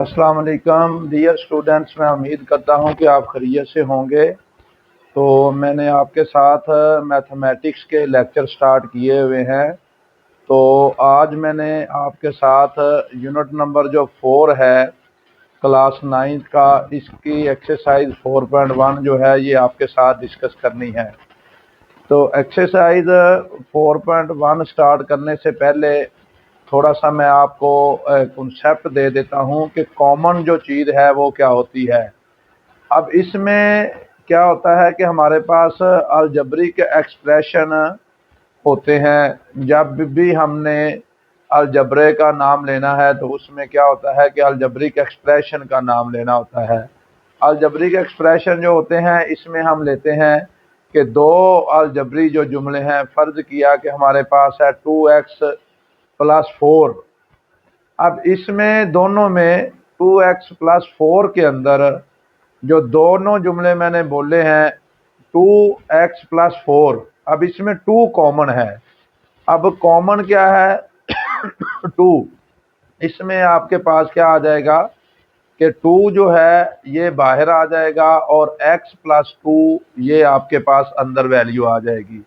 अस्सलाम वालेकुम dear students, मैं उम्मीद करता हूं कि आप खैरियत से होंगे। तो मैंने आपके साथ मैथमेटिक्स के लेक्चर स्टार्ट किए हुए हैं। तो आज मैंने आपके साथ यूनिट नंबर जो 4 है क्लास 9 का, इसकी एक्सरसाइज 4.1 जो है ये आपके साथ डिस्कस करनी है। तो एक्सरसाइज 4.1 स्टार्ट करने से पहले थोड़ा सा मैं आपको कॉन्सेप्ट दे देता हूं कि कॉमन जो चीज़ है वो क्या होती है। अब इसमें क्या होता है कि हमारे पास अलजबरिक एक्सप्रेशन होते हैं। जब भी हमने अलजबरे का नाम लेना है तो उसमें क्या होता है कि अलजबरिक एक्सप्रेशन का नाम लेना होता है। अलजबरिक एक्सप्रेशन जो होते हैं इसमें हम लेते हैं कि दो अलजबरी जो जुमले हैं, फ़र्ज़ किया कि हमारे पास है 2x+4। अब इसमें दोनों में 2x+4 के अंदर जो दोनों जुमले मैंने बोले हैं 2x+4, अब इसमें 2 कॉमन है। अब कॉमन क्या है 2। इसमें आपके पास क्या आ जाएगा कि 2 जो है ये बाहर आ जाएगा और x+2 ये आपके पास अंदर वैल्यू आ जाएगी।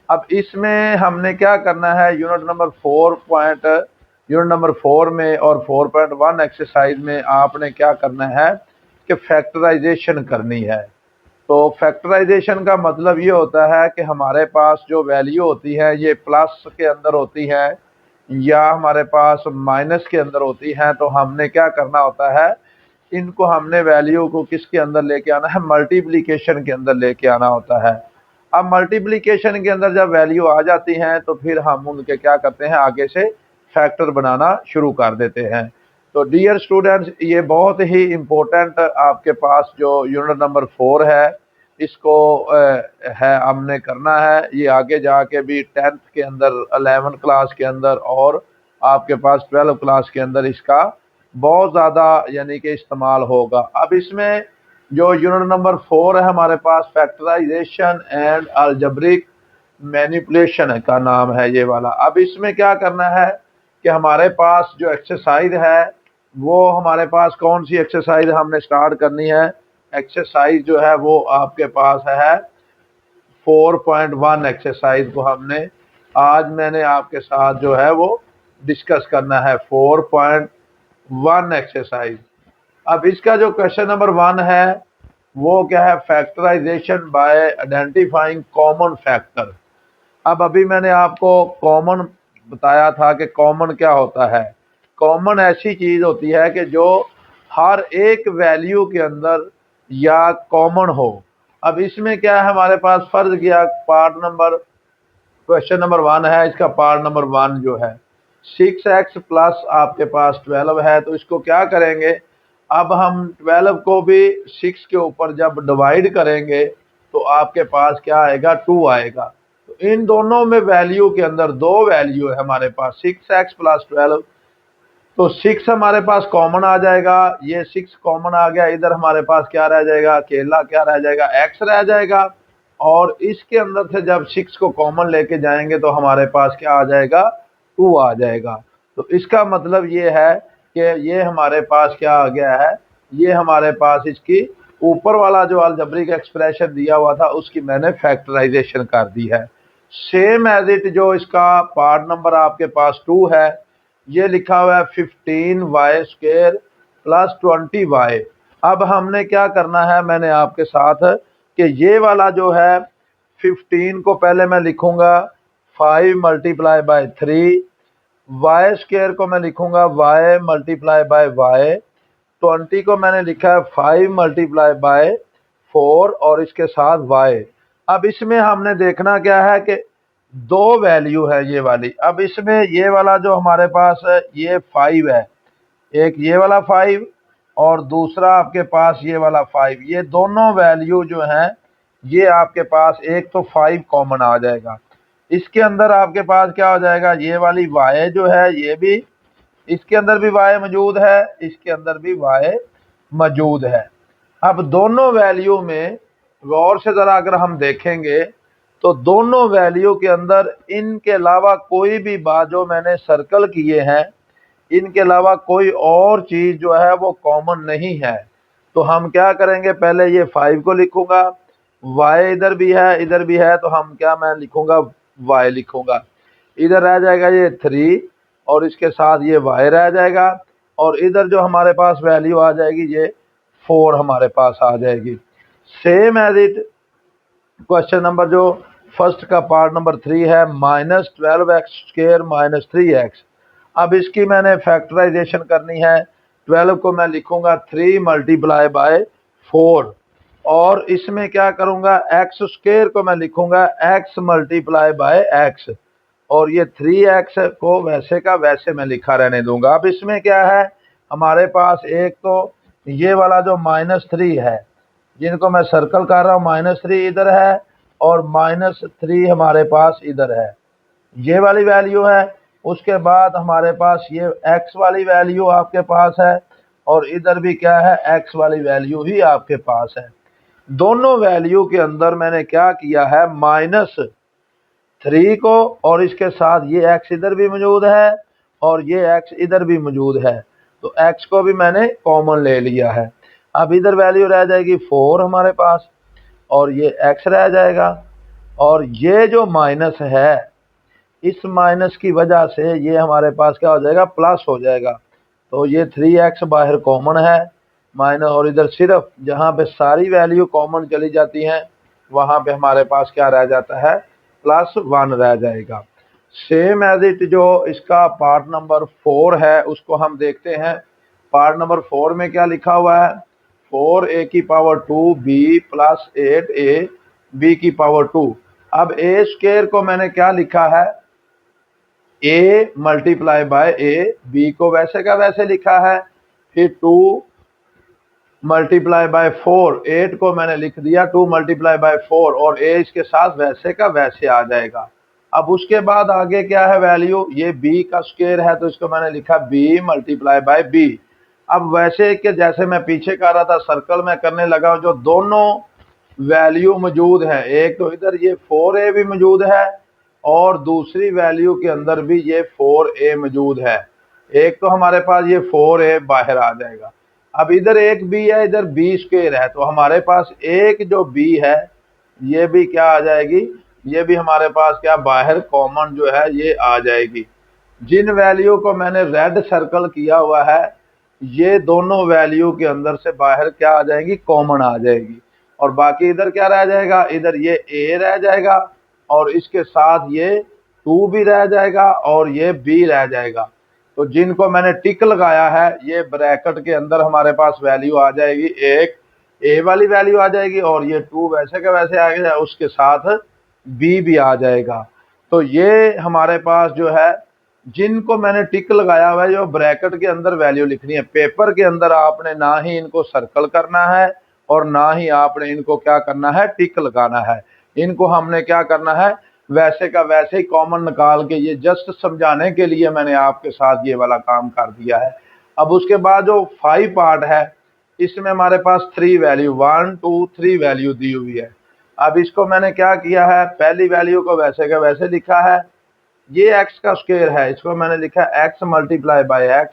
अब इसमें हमने क्या करना है, यूनिट नंबर 4 में और 4.1 एक्सरसाइज में आपने क्या करना है कि फैक्टराइजेशन करनी है। तो फैक्टराइजेशन का मतलब ये होता है कि हमारे पास जो वैल्यू होती है ये प्लस के अंदर होती है या हमारे पास माइनस के अंदर होती है। तो हमने क्या करना होता है, इनको हमने वैल्यू को किसके अंदर लेके आना है, मल्टीप्लिकेशन के अंदर लेके आना होता है। अब मल्टीप्लिकेशन के अंदर जब वैल्यू आ जाती हैं तो फिर हम उनके क्या करते हैं, आगे से फैक्टर बनाना शुरू कर देते हैं। तो डियर स्टूडेंट्स, ये बहुत ही इम्पोर्टेंट आपके पास जो यूनिट नंबर 4 है इसको है हमने करना है। ये आगे जाके भी 10th के अंदर, 11 क्लास के अंदर और आपके पास 12 क्लास के अंदर इसका बहुत ज़्यादा यानी कि इस्तेमाल होगा। अब इसमें जो यूनिट नंबर 4 है हमारे पास, फैक्टराइजेशन एंड अलजेब्रिक मैनिपुलेशन का नाम है ये वाला। अब इसमें क्या करना है कि हमारे पास जो एक्सरसाइज है वो हमारे पास कौन सी एक्सरसाइज हमने स्टार्ट करनी है। एक्सरसाइज जो है वो आपके पास है 4.1 एक्सरसाइज को हमने आज मैंने आपके साथ जो है वो डिस्कस करना है, 4.1 एक्सरसाइज। अब इसका जो क्वेश्चन नंबर 1 है वो क्या है, factorisation by identifying common factor. अब अभी मैंने आपको कॉमन बताया था कि कॉमन क्या होता है। कॉमन ऐसी चीज होती है कि जो हर एक वैल्यू के अंदर या कॉमन हो। अब इसमें क्या है, हमारे पास फर्ज किया क्वेश्चन नंबर 1 है, इसका पार्ट नंबर 1 जो है 6x प्लस आपके पास 12 है। तो इसको क्या करेंगे, अब हम 12 को भी 6 के ऊपर जब डिवाइड करेंगे तो आपके पास क्या आएगा, 2 आएगा। तो इन दोनों में वैल्यू के अंदर दो वैल्यू है हमारे पास, 6x+12। तो 6 हमारे पास कॉमन आ जाएगा, ये 6 कॉमन आ गया। इधर हमारे पास क्या रह जाएगा, अकेला क्या रह जाएगा, x रह जाएगा। और इसके अंदर से जब 6 को कॉमन लेके जाएंगे तो हमारे पास क्या आ जाएगा, 2 आ जाएगा। तो इसका मतलब ये है कि ये हमारे पास क्या आ गया है, ये हमारे पास इसकी ऊपर वाला जो अलजेब्रिक एक्सप्रेशन दिया हुआ था उसकी मैंने फैक्टराइजेशन कर दी है। सेम एज इट जो इसका पार्ट नंबर आपके पास 2 है, ये लिखा हुआ है 15y² + 20y। अब हमने क्या करना है, मैंने आपके साथ कि ये वाला जो है 15 को पहले मैं लिखूंगा 5 × 3, y² को मैं लिखूंगा y × y, 20 को मैंने लिखा है 5 × 4 और इसके साथ y। अब इसमें हमने देखना क्या है कि दो वैल्यू है ये वाली। अब इसमें ये वाला जो हमारे पास है ये 5 है, एक ये वाला 5 और दूसरा आपके पास ये वाला 5। ये दोनों वैल्यू जो हैं ये आपके पास एक तो 5 कॉमन आ जाएगा, इसके अंदर आपके पास क्या हो जाएगा, ये वाली y जो है ये भी, इसके अंदर भी y मौजूद है, इसके अंदर भी y मौजूद है। अब दोनों वैल्यू में गौर से ज़रा अगर हम देखेंगे तो दोनों वैल्यू के अंदर इनके अलावा कोई भी बात जो मैंने सर्कल किए हैं इनके अलावा कोई और चीज जो है वो कॉमन नहीं है। तो हम क्या करेंगे, पहले ये 5 को लिखूंगा, y इधर भी है तो हम क्या, मैं लिखूंगा y लिखूंगा। इधर रह जाएगा ये 3 और इसके साथ ये y रह जाएगा, और इधर जो हमारे पास वैल्यू आ जाएगी ये 4 हमारे पास आ जाएगी। Same as it question number जो फर्स्ट का पार्ट नंबर 3 है, -12x² - 3x। अब इसकी मैंने फैक्टराइजेशन करनी है। 12 को मैं लिखूंगा 3 × 4, और इसमें क्या करूंगा, x² को मैं लिखूंगा x × x, और ये 3x को वैसे का वैसे मैं लिखा रहने दूंगा। अब इसमें क्या है, हमारे पास एक तो ये वाला जो -3 है, जिनको मैं सर्कल कर रहा हूँ, -3 इधर है और -3 हमारे पास इधर है, ये वाली वैल्यू है। उसके बाद हमारे पास ये x वाली वैल्यू आपके पास है, और इधर भी क्या है, x वाली वैल्यू ही आपके पास है। दोनों वैल्यू के अंदर मैंने क्या किया है, -3 को, और इसके साथ ये x इधर भी मौजूद है और ये x इधर भी मौजूद है, तो x को भी मैंने कॉमन ले लिया है। अब इधर वैल्यू रह जाएगी 4 हमारे पास, और ये x रह जाएगा, और ये जो माइनस है, इस माइनस की वजह से ये हमारे पास क्या हो जाएगा, प्लस हो जाएगा। तो ये 3x बाहर कॉमन है माइनस, और इधर सिर्फ जहाँ पे सारी वैल्यू कॉमन चली जाती हैं वहाँ पे हमारे पास क्या रह जाता है, +1 रह जाएगा। सेम एज इट जो इसका पार्ट नंबर 4 है उसको हम देखते हैं। पार्ट नंबर 4 में क्या लिखा हुआ है, 4a⁻2b + 8ab⁻2। अब a² को मैंने क्या लिखा है, a × a, b को वैसे का वैसे लिखा है, फिर 2 × 4, 8 को मैंने लिख दिया 2 × 4, और a इसके साथ वैसे का वैसे आ जाएगा। अब उसके बाद आगे क्या है वैल्यू, ये b का स्क्वायर है तो इसको मैंने लिखा b × b। अब वैसे के जैसे मैं पीछे कर रहा था, सर्कल में करने लगा, जो दोनों वैल्यू मौजूद है, एक तो इधर ये 4a भी मौजूद है और दूसरी वैल्यू के अंदर भी ये 4a मौजूद है। एक तो हमारे पास ये 4a बाहर आ जाएगा। अब इधर एक b है, इधर b² है, तो हमारे पास एक जो b है ये भी क्या आ जाएगी, ये भी हमारे पास क्या बाहर कॉमन जो है ये आ जाएगी। जिन वैल्यू को मैंने रेड सर्कल किया हुआ है, ये दोनों वैल्यू के अंदर से बाहर क्या आ जाएगी, कॉमन आ जाएगी, और बाकी इधर क्या रह जाएगा, इधर ये a रह जाएगा और इसके साथ ये 2 भी रह जाएगा और ये b रह जाएगा। तो जिनको मैंने टिक लगाया है, ये ब्रैकेट के अंदर हमारे पास वैल्यू आ जाएगी, एक a वाली वैल्यू आ जाएगी और ये 2 वैसे का वैसे आ गया, उसके साथ b भी आ जाएगा। तो ये हमारे पास जो है, जिनको मैंने टिक लगाया हुआ है, जो ब्रैकेट के अंदर वैल्यू लिखनी है। पेपर के अंदर आपने ना ही इनको सर्कल करना है और ना ही आपने इनको क्या करना है, टिक लगाना है। इनको हमने क्या करना है, वैसे का वैसे ही कॉमन निकाल के, ये जस्ट समझाने के लिए मैंने आपके साथ ये वाला काम कर दिया है। अब उसके बाद जो 5 पार्ट है, इसमें हमारे पास 3 वैल्यू 1 2 3 वैल्यू दी हुई है। अब इसको मैंने क्या किया है, पहली वैल्यू को वैसे का वैसे लिखा है, ये x का स्क्वायर है, इसको मैंने लिखा x × x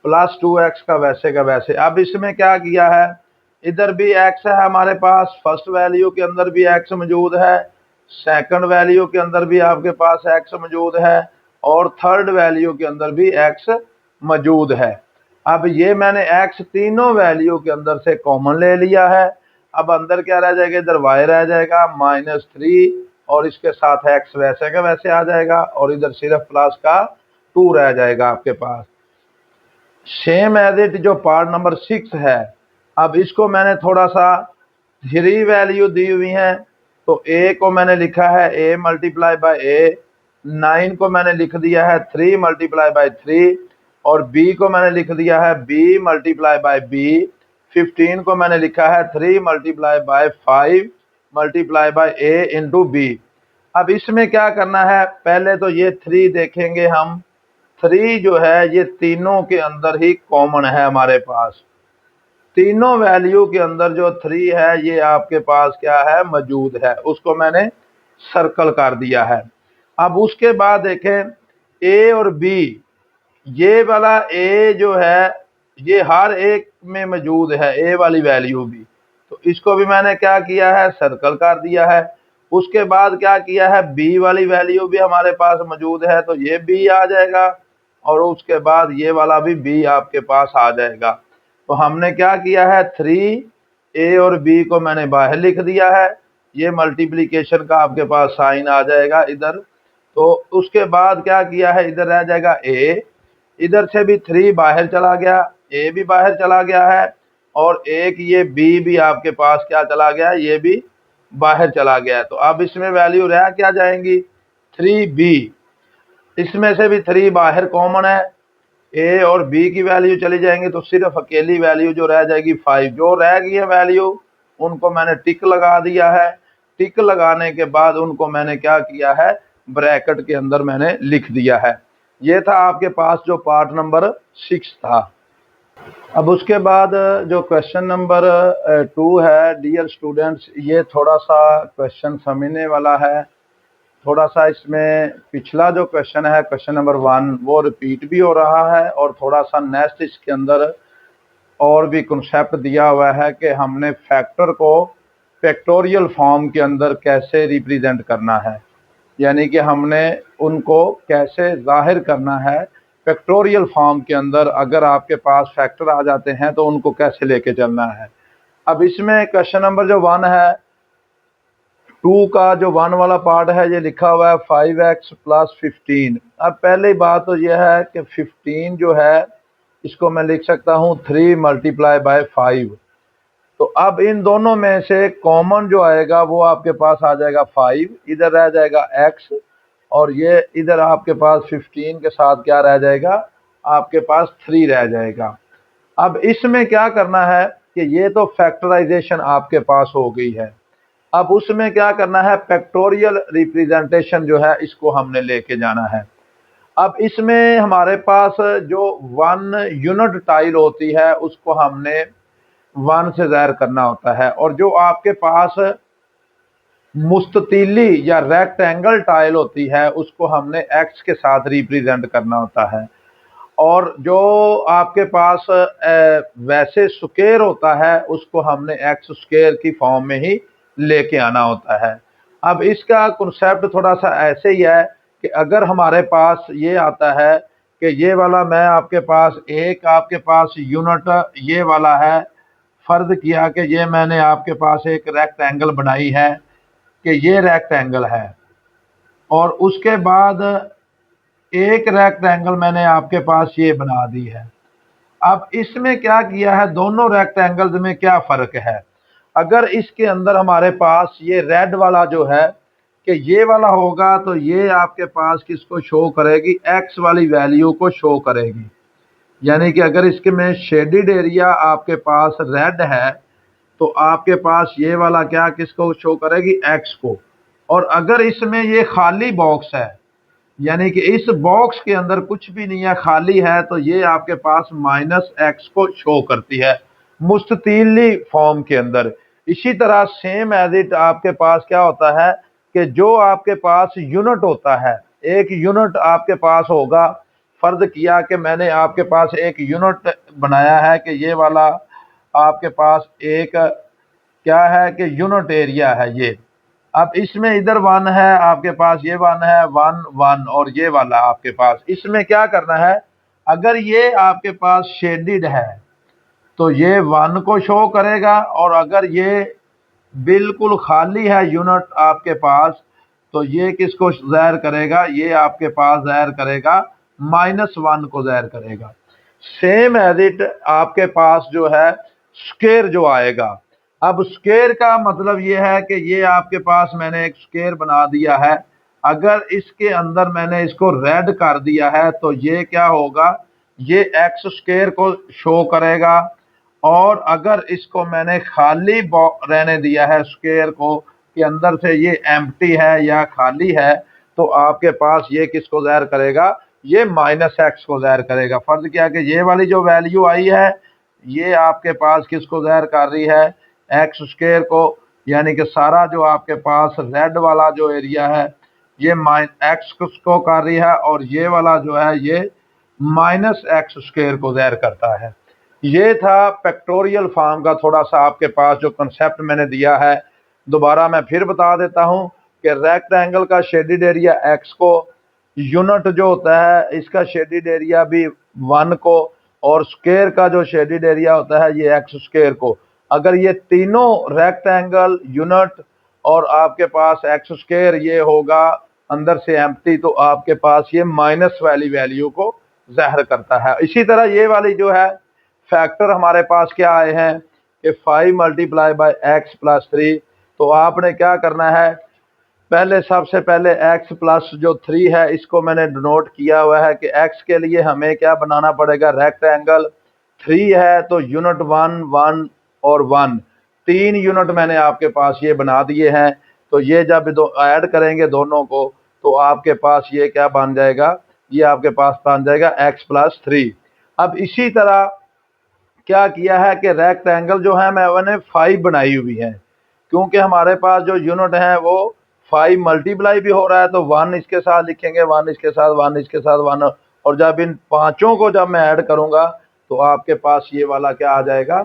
+ 2x का वैसे। अब इसमें क्या किया है, इधर भी x है हमारे पास, फर्स्ट वैल्यू के अंदर भी x मौजूद है, सेकंड वैल्यू के अंदर भी आपके पास x मौजूद है, और थर्ड वैल्यू के अंदर भी x मौजूद है। अब ये मैंने x तीनों वैल्यू के अंदर से कॉमन ले लिया है। अब अंदर क्या रह जाएगा, इधर y रह जाएगा -3, और इसके साथ x वैसे का वैसे आ जाएगा, और इधर सिर्फ प्लस का 2 रह जाएगा आपके पास। सेम एज इट जो पार्ट नंबर 6 है, अब इसको मैंने थोड़ा सा 3 वैल्यू दी हुई है, तो a को मैंने लिखा है a × a, 9 को मैंने लिख दिया है 3 × 3, और b को मैंने लिख दिया है b × b, 15 को मैंने लिखा है 3 × 5 × a × b। अब इसमें क्या करना है, पहले तो ये 3 देखेंगे हम। 3 जो है ये तीनों के अंदर ही कॉमन है हमारे पास, तीनों वैल्यू के अंदर जो 3 है ये आपके पास क्या है, मौजूद है, उसको मैंने सर्कल कर दिया है। अब उसके बाद देखें a और b, ये वाला ए जो है ये हर एक में मौजूद है, ए वाली वैल्यू भी। तो इसको भी मैंने क्या किया है, सर्कल कर दिया है। उसके बाद क्या किया है, बी वाली वैल्यू भी हमारे पास मौजूद है, तो ये बी आ जाएगा, और उसके बाद ये वाला भी बी आपके पास आ जाएगा। तो हमने क्या किया है, 3 ए और बी को मैंने बाहर लिख दिया है। ये मल्टीप्लीकेशन का आपके पास साइन आ जाएगा इधर। तो उसके बाद क्या किया है, इधर रह जाएगा ए, इधर से भी 3 बाहर चला गया, ए भी बाहर चला गया है, और एक ये बी भी आपके पास क्या चला गया, ये भी बाहर चला गया। तो अब इसमें वैल्यू रह क्या जाएंगी, 3b। इसमें से भी 3 बाहर कॉमन है, ए और बी की वैल्यू चली जाएंगी, तो सिर्फ अकेली वैल्यू जो रह जाएगी 5। जो रह गई है वैल्यू उनको मैंने टिक लगा दिया है। टिक लगाने के बाद उनको मैंने क्या किया है, ब्रैकेट के अंदर मैंने लिख दिया है। ये था आपके पास जो पार्ट नंबर 6 था। अब उसके बाद जो क्वेश्चन नंबर 2 है, डियर स्टूडेंट्स, ये थोड़ा सा क्वेश्चन समझने वाला है। थोड़ा सा इसमें पिछला जो क्वेश्चन है, क्वेश्चन नंबर 1, वो रिपीट भी हो रहा है, और थोड़ा सा नेक्स्ट इसके अंदर और भी कंसेप्ट दिया हुआ है कि हमने फैक्टर को फैक्टोरियल फॉर्म के अंदर कैसे रिप्रेजेंट करना है, यानी कि हमने उनको कैसे जाहिर करना है फैक्टोरियल फॉर्म के अंदर। अगर आपके पास फैक्टर आ जाते हैं तो उनको कैसे लेके चलना है। अब इसमें क्वेश्चन नंबर जो 1 है, 2 का जो 1 वाला पार्ट है, ये लिखा हुआ है 5x + 15। अब पहली बात तो यह है कि 15 जो है इसको मैं लिख सकता हूँ 3 × 5। तो अब इन दोनों में से कॉमन जो आएगा वो आपके पास आ जाएगा 5, इधर रह जाएगा x, और ये इधर आपके पास 15 के साथ क्या रह जाएगा, आपके पास 3 रह जाएगा। अब इसमें क्या करना है कि ये तो फैक्टराइजेशन आपके पास हो गई है। अब उसमें क्या करना है, फैक्टोरियल रिप्रेजेंटेशन जो है इसको हमने लेके जाना है। अब इसमें हमारे पास जो 1 यूनिट टाइल होती है उसको हमने 1 से ज़ाहिर करना होता है, और जो आपके पास मुस्ततीली या रेक्टेंगल टाइल होती है उसको हमने एक्स के साथ रिप्रेजेंट करना होता है, और जो आपके पास वैसे स्क्वायर होता है उसको हमने एक्स स्क्वायर की फॉर्म में ही लेके आना होता है। अब इसका कॉन्सेप्ट थोड़ा सा ऐसे ही है कि अगर हमारे पास ये आता है कि ये वाला मैं आपके पास एक आपके पास यूनिट ये वाला है, फर्ज किया कि ये मैंने आपके पास एक रेक्टेंगल बनाई है कि ये रेक्टेंगल है, और उसके बाद एक रेक्टेंगल मैंने आपके पास ये बना दी है। अब इसमें क्या किया है, दोनों रेक्टेंगल्स में क्या फ़र्क है। अगर इसके अंदर हमारे पास ये रेड वाला जो है कि ये वाला होगा तो ये आपके पास किसको शो करेगी, एक्स वाली वैल्यू को शो करेगी। यानी कि अगर इसके में शेडिड एरिया आपके पास रेड है तो आपके पास ये वाला क्या किसको शो करेगी, एक्स को। और अगर इसमें ये खाली बॉक्स है, यानी कि इस बॉक्स के अंदर कुछ भी नहीं है, खाली है, तो ये आपके पास -x को शो करती है मुस्ततीली फॉर्म के अंदर। इसी तरह सेम एज इट आपके पास क्या होता है कि जो आपके पास यूनिट होता है, एक यूनिट आपके पास होगा, फर्ज किया कि मैंने आपके पास एक यूनिट बनाया है कि ये वाला आपके पास एक क्या है कि यूनिट एरिया है ये। अब इसमें इधर 1 है आपके पास, ये 1 है, 1 1, और ये वाला आपके पास। इसमें क्या करना है, अगर ये आपके पास शेडिड है तो ये 1 को शो करेगा, और अगर ये बिल्कुल खाली है यूनिट आपके पास तो ये किसको ज़ाहिर करेगा, ये आपके पास ज़ाहिर करेगा -1 को ज़ाहिर करेगा। सेम एज इट आपके पास जो है स्क्वायर जो आएगा। अब स्क्वायर का मतलब ये है कि ये आपके पास मैंने एक स्क्वायर बना दिया है, अगर इसके अंदर मैंने इसको रेड कर दिया है तो ये क्या होगा, ये एक्स स्क्वायर को शो करेगा। और अगर इसको मैंने खाली रहने दिया है स्क्वायर को कि अंदर से ये एम्प्टी है या खाली है, तो आपके पास ये किसको ज़ाहिर करेगा, ये -x को ज़ाहिर करेगा। फर्ज किया कि ये वाली जो वैल्यू आई है ये आपके पास किसको ज़ाहिर कर रही है, एक्स स्क्वायर को। यानी कि सारा जो आपके पास रेड वाला जो एरिया है ये -x को कर रही है, और ये वाला जो है ये माइनस एक्स स्क्वायर को ज़ाहिर करता है। ये था फैक्टोरियल फॉर्म का थोड़ा सा आपके पास जो कंसेप्ट मैंने दिया है। दोबारा मैं फिर बता देता हूँ कि रेक्टेंगल का शेडिड एरिया एक्स को, यूनिट जो होता है इसका शेडिड एरिया भी 1 को, और स्क्वायर का जो शेडिड एरिया होता है ये एक्स स्क्वायर को। अगर ये तीनों रेक्टेंगल, यूनिट और आपके पास एक्स स्क्वायर ये होगा अंदर से एम्प्टी, तो आपके पास ये माइनस वाली वैल्यू को ज़ाहिर करता है। इसी तरह ये वाली जो है फैक्टर हमारे पास क्या आए हैं कि 5 मल्टीप्लाई बाय एक्स प्लस 3। तो आपने क्या करना है, पहले सबसे पहले x प्लस जो 3 है इसको मैंने डिनोट किया हुआ है कि x के लिए हमें क्या बनाना पड़ेगा, रेक्टेंगल। 3 है तो यूनिट 1, 1 और 1, 3 यूनिट मैंने आपके पास ये बना दिए हैं। तो ये जब ऐड करेंगे दोनों को तो आपके पास ये क्या बन जाएगा, ये आपके पास बन जाएगा x प्लस 3। अब इसी तरह क्या किया है कि रेक्टेंगल जो है मैंने 5 बनाई हुई है, क्योंकि हमारे पास जो यूनिट है वो 5 मल्टीप्लाई भी हो रहा है, तो 1 इसके साथ लिखेंगे, 1 इसके साथ, 1 इसके साथ, 1, और जब इन पांचों को जब मैं ऐड करूंगा तो आपके पास ये वाला क्या आ जाएगा,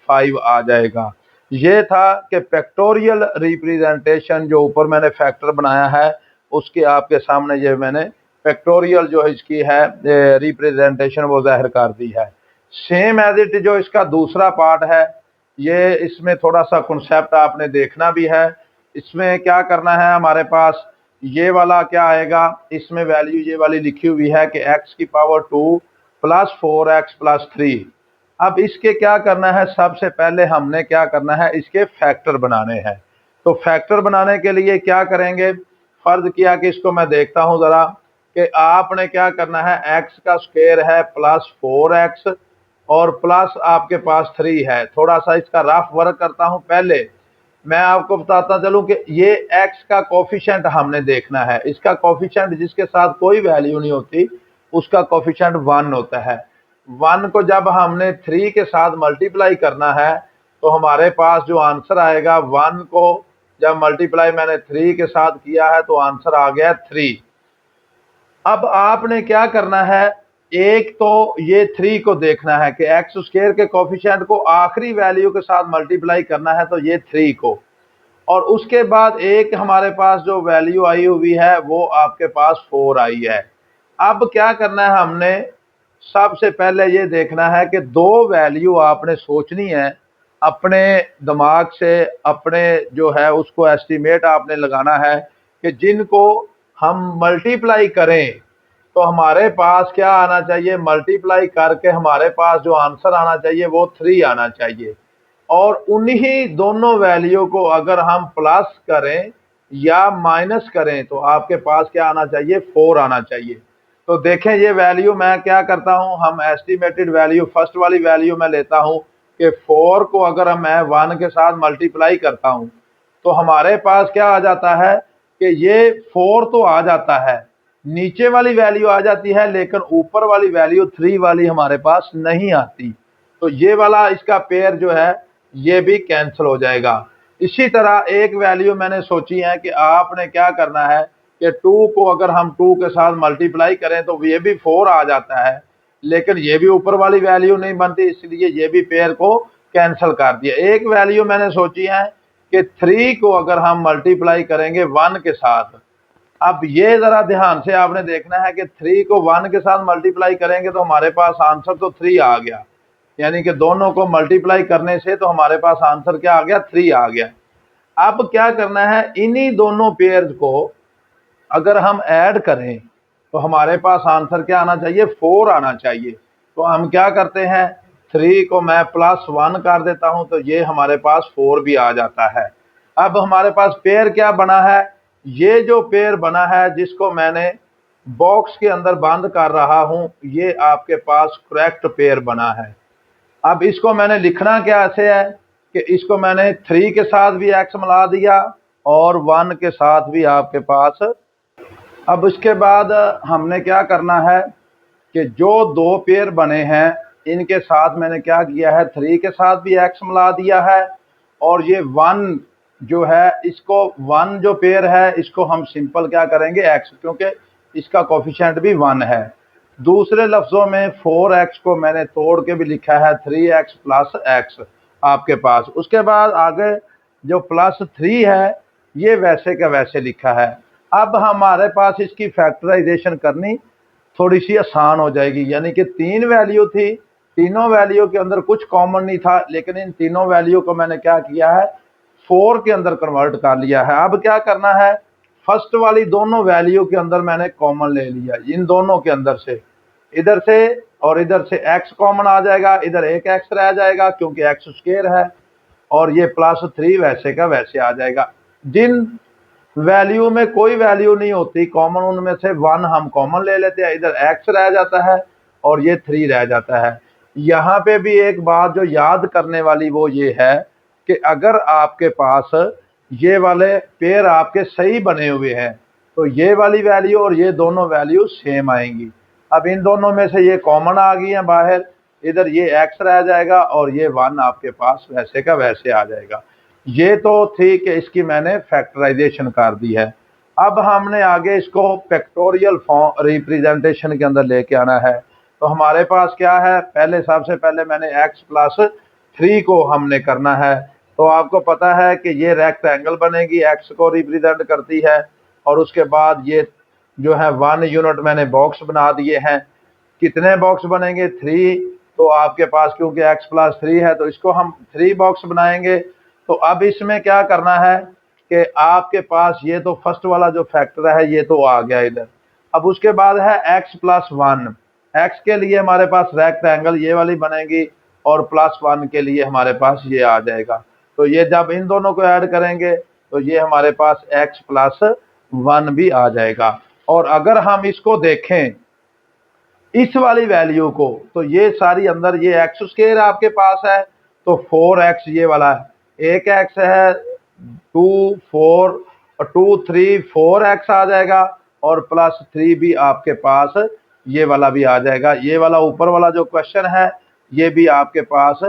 5 आ जाएगा। ये था कि फैक्टोरियल रिप्रेजेंटेशन जो ऊपर मैंने फैक्टर बनाया है उसके आपके सामने ये मैंने फैक्टोरियल जो इसकी है रिप्रेजेंटेशन वो जाहिर कर दी है। सेम एज इट जो इसका दूसरा पार्ट है, ये इसमें थोड़ा सा कॉन्सेप्ट आपने देखना भी है। इसमें क्या करना है, हमारे पास ये वाला क्या आएगा, इसमें वैल्यू ये वाली लिखी हुई है कि x की पावर 2 प्लस 4x प्लस 3। अब इसके क्या करना है, सबसे पहले हमने क्या करना है, इसके फैक्टर बनाने हैं। तो फैक्टर बनाने के लिए क्या करेंगे, फर्ज किया कि इसको मैं देखता हूं जरा कि आपने क्या करना है, x का स्क्वायर है प्लस 4x और प्लस आपके पास 3 है। थोड़ा सा इसका रफ वर्क करता हूं। पहले मैं आपको बताता चलूं कि ये x का कोफिशिएंट हमने देखना है। इसका कोफिशिएंट जिसके साथ कोई वैल्यू नहीं होती उसका कोफिशिएंट 1 होता है। 1 को जब हमने 3 के साथ मल्टीप्लाई करना है तो हमारे पास जो आंसर आएगा, 1 को जब मल्टीप्लाई मैंने 3 के साथ किया है तो आंसर आ गया 3। अब आपने क्या करना है, एक तो ये 3 को देखना है कि एक्स स्क्वायर के कोफिशिएंट को आखिरी वैल्यू के साथ मल्टीप्लाई करना है, तो ये 3 को, और उसके बाद एक हमारे पास जो वैल्यू आई हुई है वो आपके पास 4 आई है। अब क्या करना है, हमने सबसे पहले ये देखना है कि दो वैल्यू आपने सोचनी है अपने दिमाग से, अपने जो है उसको एस्टिमेट आपने लगाना है कि जिनको हम मल्टीप्लाई करें तो हमारे पास क्या आना चाहिए, मल्टीप्लाई करके हमारे पास जो आंसर आना चाहिए वो 3 आना चाहिए। और उन्हीं दोनों वैल्यू को अगर हम प्लस करें या माइनस करें तो आपके पास क्या आना चाहिए, 4 आना चाहिए। तो देखें ये वैल्यू मैं क्या करता हूं, हम एस्टिमेटेड वैल्यू फर्स्ट वाली वैल्यू मैं लेता हूं कि 4 को अगर मैं 1 के साथ मल्टीप्लाई करता हूं तो हमारे पास क्या आ जाता है कि ये 4 तो आ जाता है, नीचे वाली वैल्यू आ जाती है, लेकिन ऊपर वाली वैल्यू 3 वाली हमारे पास नहीं आती। तो ये वाला इसका पेयर जो है ये भी कैंसिल हो जाएगा। इसी तरह एक वैल्यू मैंने सोची है कि आपने क्या करना है कि 2 को अगर हम 2 के साथ मल्टीप्लाई करें तो ये भी 4 आ जाता है, लेकिन ये भी ऊपर वाली वैल्यू नहीं बनती, इसलिए ये भी पेयर को कैंसिल कर दिया। एक वैल्यू मैंने सोची है कि 3 को अगर हम मल्टीप्लाई करेंगे 1 के साथ। अब ये जरा ध्यान से आपने देखना है कि 3 को 1 के साथ मल्टीप्लाई करेंगे तो हमारे पास आंसर तो 3 आ गया, यानी कि दोनों को मल्टीप्लाई करने से तो हमारे पास आंसर क्या आ गया, 3 आ गया। अब क्या करना है, इन्हीं दोनों पेयर्स को अगर हम ऐड करें तो हमारे पास आंसर क्या आना चाहिए, 4 आना चाहिए। तो हम क्या करते हैं, 3 को मैं प्लस 1 कर देता हूं तो ये हमारे पास 4 भी आ जाता है। अब हमारे पास पेयर क्या बना है, ये जो पेयर बना है जिसको मैंने बॉक्स के अंदर बंद कर रहा हूं, ये आपके पास करेक्ट पेयर बना है। अब इसको मैंने लिखना कैसे है कि इसको मैंने 3 के साथ भी x मिला दिया और 1 के साथ भी आपके पास। अब इसके बाद हमने क्या करना है कि जो दो पेयर बने हैं इनके साथ मैंने क्या किया है, 3 के साथ भी x मिला दिया है, और ये 1 जो है इसको 1 जो पेयर है इसको हम सिंपल क्या करेंगे x, क्योंकि इसका कोफिशिएंट भी 1 है। दूसरे लफ्जों में 4x को मैंने तोड़ के भी लिखा है 3x प्लस x आपके पास। उसके बाद आगे जो +3 है ये वैसे का वैसे लिखा है। अब हमारे पास इसकी फैक्टराइजेशन करनी थोड़ी सी आसान हो जाएगी, यानी कि 3 वैल्यू थी, तीनों वैल्यू के अंदर कुछ कॉमन नहीं था, लेकिन इन तीनों वैल्यू को मैंने क्या किया है 4 के अंदर कन्वर्ट कर लिया है। अब क्या करना है, फर्स्ट वाली दोनों वैल्यू के अंदर मैंने कॉमन ले लिया, इन दोनों के अंदर से, इधर से और इधर से x कॉमन आ जाएगा, इधर एक x रह जाएगा क्योंकि x स्क्वायर है, और ये +3 वैसे का वैसे आ जाएगा। जिन वैल्यू में कोई वैल्यू नहीं होती कॉमन, उनमें से 1 हम कॉमन ले लेते हैं, इधर x रह जाता है और ये 3 रह जाता है। यहाँ पे भी एक बात जो याद करने वाली वो ये है कि अगर आपके पास ये वाले पेयर आपके सही बने हुए हैं तो ये वाली वैल्यू और ये दोनों वैल्यू सेम आएंगी। अब इन दोनों में से ये कॉमन आ गई है बाहर, इधर ये x रह जाएगा और ये 1 आपके पास वैसे का वैसे आ जाएगा। ये तो थी कि इसकी मैंने फैक्टराइजेशन कर दी है। अब हमने आगे इसको फैक्टोरियल फॉर्म रिप्रेजेंटेशन के अंदर लेके आना है। तो हमारे पास क्या है, पहले सबसे पहले मैंने x+3 को हमने करना है। तो आपको पता है कि ये रेक्टेंगल बनेगी, x को रिप्रेजेंट करती है, और उसके बाद ये जो है 1 यूनिट मैंने बॉक्स बना दिए हैं। कितने बॉक्स बनेंगे 3, तो आपके पास क्योंकि x+3 है तो इसको हम 3 बॉक्स बनाएंगे। तो अब इसमें क्या करना है कि आपके पास ये तो फर्स्ट वाला जो फैक्टर है ये तो आ गया इधर। अब उसके बाद है x+1, x के लिए हमारे पास रेक्टेंगल ये वाली बनेगी और +1 के लिए हमारे पास ये आ जाएगा। तो ये जब इन दोनों को ऐड करेंगे तो ये हमारे पास x+1 भी आ जाएगा। और अगर हम इसको देखें इस वाली वैल्यू को, तो ये सारी अंदर ये x² आपके पास है, तो 4x ये वाला है, एक x है 2 4 2 3 4x आ जाएगा, और +3 भी आपके पास ये वाला भी आ जाएगा। ये वाला ऊपर वाला जो क्वेश्चन है ये भी आपके पास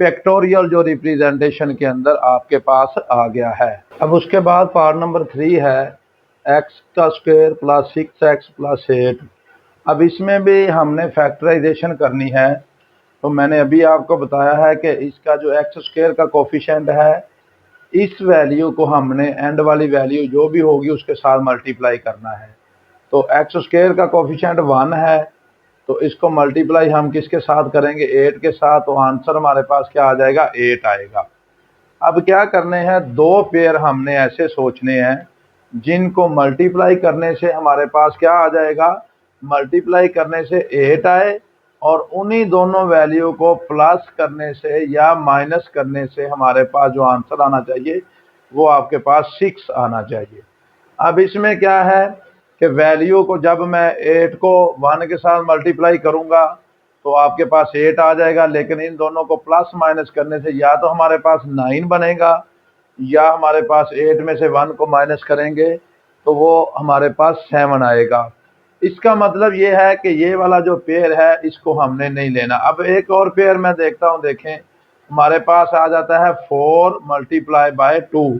फैक्टोरियल जो रिप्रेजेंटेशन के अंदर आपके पास आ गया है। अब उसके बाद पार्ट नंबर 3 है x² + 6x + 8। अब इसमें भी हमने फैक्टराइजेशन करनी है। तो मैंने अभी आपको बताया है कि इसका जो x² का कोफिशिएंट है, इस वैल्यू को हमने एंड वाली वैल्यू जो भी होगी उसके साथ मल्टीप्लाई करना है। तो x² का कोफिशिएंट 1 है, तो इसको मल्टीप्लाई हम किसके साथ करेंगे 8 के साथ, तो आंसर हमारे पास क्या आ जाएगा 8 आएगा। अब क्या करने हैं, दो पेयर हमने ऐसे सोचने हैं जिनको मल्टीप्लाई करने से हमारे पास क्या आ जाएगा, मल्टीप्लाई करने से 8 आए, और उन्हीं दोनों वैल्यू को प्लस करने से या माइनस करने से हमारे पास जो आंसर आना चाहिए वो आपके पास 6 आना चाहिए। अब इसमें क्या है कि वैल्यू को जब मैं 8 को 1 के साथ मल्टीप्लाई करूंगा तो आपके पास 8 आ जाएगा, लेकिन इन दोनों को प्लस माइनस करने से या तो हमारे पास 9 बनेगा या हमारे पास 8 में से 1 को माइनस करेंगे तो वो हमारे पास 7 आएगा। इसका मतलब ये है कि ये वाला जो पेयर है इसको हमने नहीं लेना। अब एक और पेयर मैं देखता हूँ, देखें हमारे पास आ जाता है 4 × 2,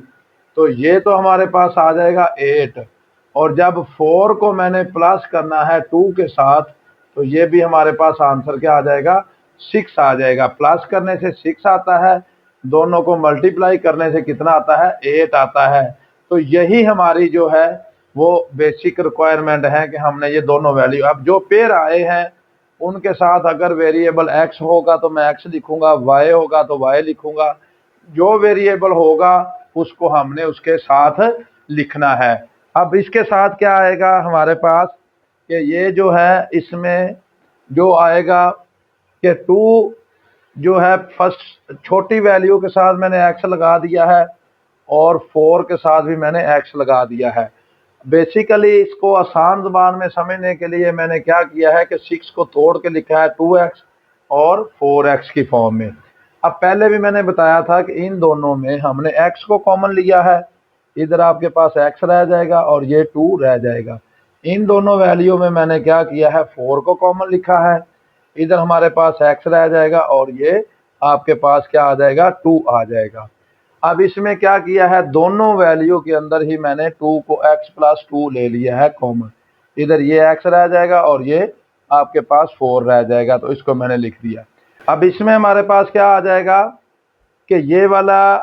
तो ये तो हमारे पास आ जाएगा 8, और जब 4 को मैंने प्लस करना है 2 के साथ तो ये भी हमारे पास आंसर क्या आ जाएगा 6 आ जाएगा। प्लस करने से 6 आता है, दोनों को मल्टीप्लाई करने से कितना आता है 8 आता है। तो यही हमारी जो है वो बेसिक रिक्वायरमेंट है कि हमने ये दोनों वैल्यू, अब जो पेयर आए हैं उनके साथ अगर वेरिएबल x होगा तो मैं x लिखूंगा, y होगा तो y लिखूंगा, जो वेरिएबल होगा उसको हमने उसके साथ लिखना है। अब इसके साथ क्या आएगा हमारे पास कि ये जो है इसमें जो आएगा कि 2 जो है फर्स्ट छोटी वैल्यू के साथ मैंने x लगा दिया है और 4 के साथ भी मैंने x लगा दिया है। बेसिकली इसको आसान ज़बान में समझने के लिए मैंने क्या किया है कि 6 को तोड़ के लिखा है 2x और 4x की फॉर्म में। अब पहले भी मैंने बताया था कि इन दोनों में हमने x को कॉमन लिया है, इधर आपके पास x रह जाएगा और ये 2 रह जाएगा। इन दोनों वैल्यू में मैंने क्या किया है 4 को कॉमन लिखा है, इधर हमारे पास x रह जाएगा और ये आपके पास क्या आ जाएगा 2 आ जाएगा। अब इसमें क्या किया है, दोनों वैल्यू के अंदर ही मैंने 2 को x+2 ले लिया है कॉमन, इधर ये x रह जाएगा और ये आपके पास 4 रह जाएगा, तो इसको मैंने लिख दिया। अब इसमें हमारे पास क्या आ जाएगा कि ये वाला,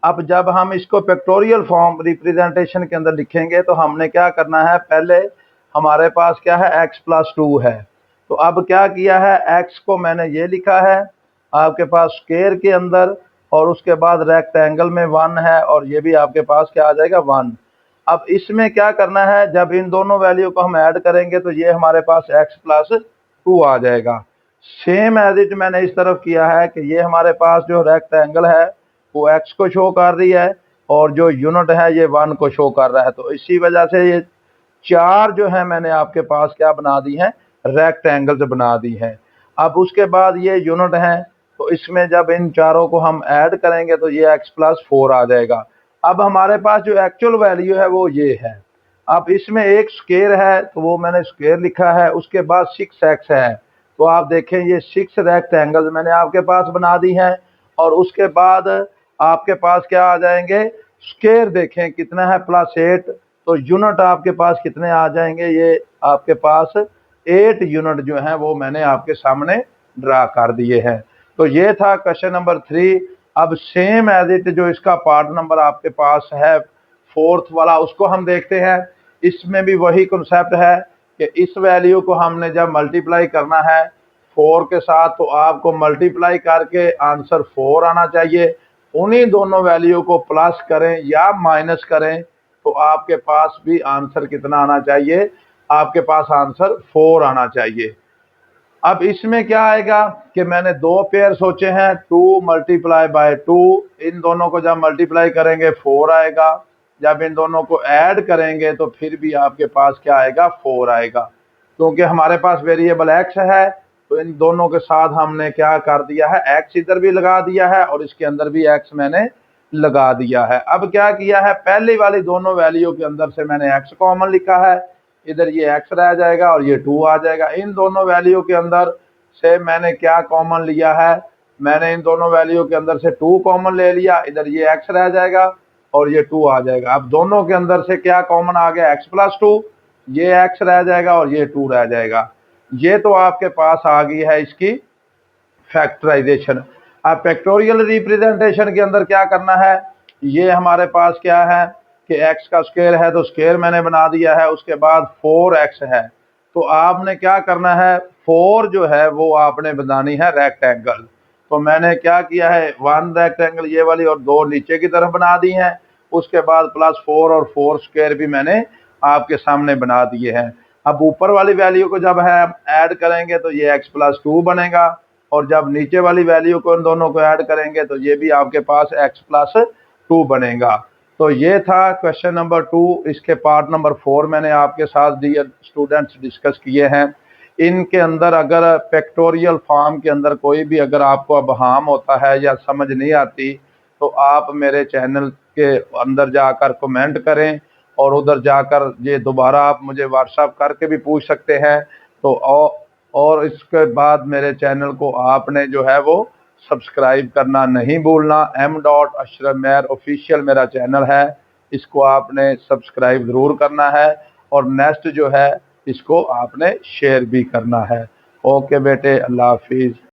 अब जब हम इसको फैक्टोरियल फॉर्म रिप्रेजेंटेशन के अंदर लिखेंगे तो हमने क्या करना है, पहले हमारे पास क्या है x+2 है, तो अब क्या किया है, x को मैंने ये लिखा है आपके पास स्क्वायर के अंदर, और उसके बाद रेक्टेंगल में 1 है, और ये भी आपके पास क्या आ जाएगा 1। अब इसमें क्या करना है, जब इन दोनों वैल्यू को हम ऐड करेंगे तो ये हमारे पास x+2 आ जाएगा। सेम एज इट मैंने इस तरफ किया है कि ये हमारे पास जो रेक्टेंगल है वो x को शो कर रही है, और जो यूनिट है ये 1 को शो कर रहा है, तो इसी वजह से ये 4 जो है मैंने आपके पास क्या बना दी है, रेक्टेंगल्स बना दी है। अब उसके बाद ये यूनिट है, तो इसमें जब इन चारों को हम ऐड करेंगे तो ये x+4 आ जाएगा। अब हमारे पास जो एक्चुअल वैल्यू है वो ये है। अब इसमें एक स्क्वायर है तो वो मैंने स्क्वायर लिखा है, उसके बाद 6x है, तो आप देखें ये 6 रेक्टेंगल्स मैंने आपके पास बना दी हैं, और उसके बाद आपके पास क्या आ जाएंगे, स्क्वायर देखें कितना है +8, तो यूनिट आपके पास कितने आ जाएंगे, ये आपके पास 8 यूनिट जो हैं वो मैंने आपके सामने ड्रा कर दिए हैं। तो ये था क्वेश्चन नंबर 3। अब सेम एज इट जो इसका पार्ट नंबर आपके पास है 4th वाला, उसको हम देखते हैं। इसमें भी वही कॉन्सेप्ट है कि इस वैल्यू को हमने जब मल्टीप्लाई करना है 4 के साथ, तो आपको मल्टीप्लाई करके आंसर 4 आना चाहिए। उन्हीं दोनों वैल्यू को प्लस करें या माइनस करें तो आपके पास भी आंसर कितना आना चाहिए, आपके पास आंसर 4 आना चाहिए। अब इसमें क्या आएगा कि मैंने 2 पेयर सोचे हैं, 2 × 2, इन दोनों को जब मल्टीप्लाई करेंगे 4 आएगा, जब इन दोनों को ऐड करेंगे तो फिर भी आपके पास क्या आएगा, 4 आएगा। क्योंकि हमारे पास वेरिएबल x है, तो इन दोनों के साथ हमने क्या कर दिया है, x इधर भी लगा दिया है और इसके अंदर भी x मैंने लगा दिया है। अब क्या किया है, पहली वाली दोनों वैल्यू के अंदर से मैंने x कॉमन लिखा है, इधर ये x रह जाएगा और ये 2 आ जाएगा। इन दोनों वैल्यू के अंदर से मैंने क्या कॉमन लिया है, मैंने इन दोनों वैल्यू के अंदर से 2 कॉमन ले लिया, इधर ये x रह जाएगा और ये 2 आ जाएगा। अब दोनों के अंदर से क्या कॉमन आ गया, x+2, ये x रह जाएगा और ये 2 रह जाएगा। ये तो आपके पास आ गई है इसकी फैक्टराइजेशन। अब फैक्टोरियल रिप्रेजेंटेशन के अंदर क्या करना है, ये हमारे पास क्या है कि x का स्क्वायर है तो स्क्वायर मैंने बना दिया है, उसके बाद 4x है, तो आपने क्या करना है, 4 जो है वो आपने बनानी है रेक्टेंगल। तो मैंने क्या किया है, 1 रेक्टेंगल ये वाली और 2 नीचे की तरफ बना दी हैं, उसके बाद +4 और 4 स्क्वायर भी मैंने आपके सामने बना दिए हैं। अब ऊपर वाली वैल्यू को जब है ऐड करेंगे तो ये x+2 बनेगा, और जब नीचे वाली वैल्यू को इन दोनों को ऐड करेंगे तो ये भी आपके पास x+2 बनेगा। तो ये था क्वेश्चन नंबर 2। इसके पार्ट नंबर 4 मैंने आपके साथ डियर स्टूडेंट्स डिस्कस किए हैं। इनके अंदर अगर फैक्टोरियल फॉर्म के अंदर कोई भी अगर आपको अबहम होता है या समझ नहीं आती तो आप मेरे चैनल के अंदर जाकर कमेंट करें, और उधर जाकर ये दोबारा आप मुझे व्हाट्सएप करके भी पूछ सकते हैं। तो और इसके बाद मेरे चैनल को आपने जो है वो सब्सक्राइब करना नहीं भूलना। m.ashraf mer ऑफिशियल मेरा चैनल है, इसको आपने सब्सक्राइब ज़रूर करना है, और नेक्स्ट जो है इसको आपने शेयर भी करना है। ओके बेटे, अल्लाह हाफिज़।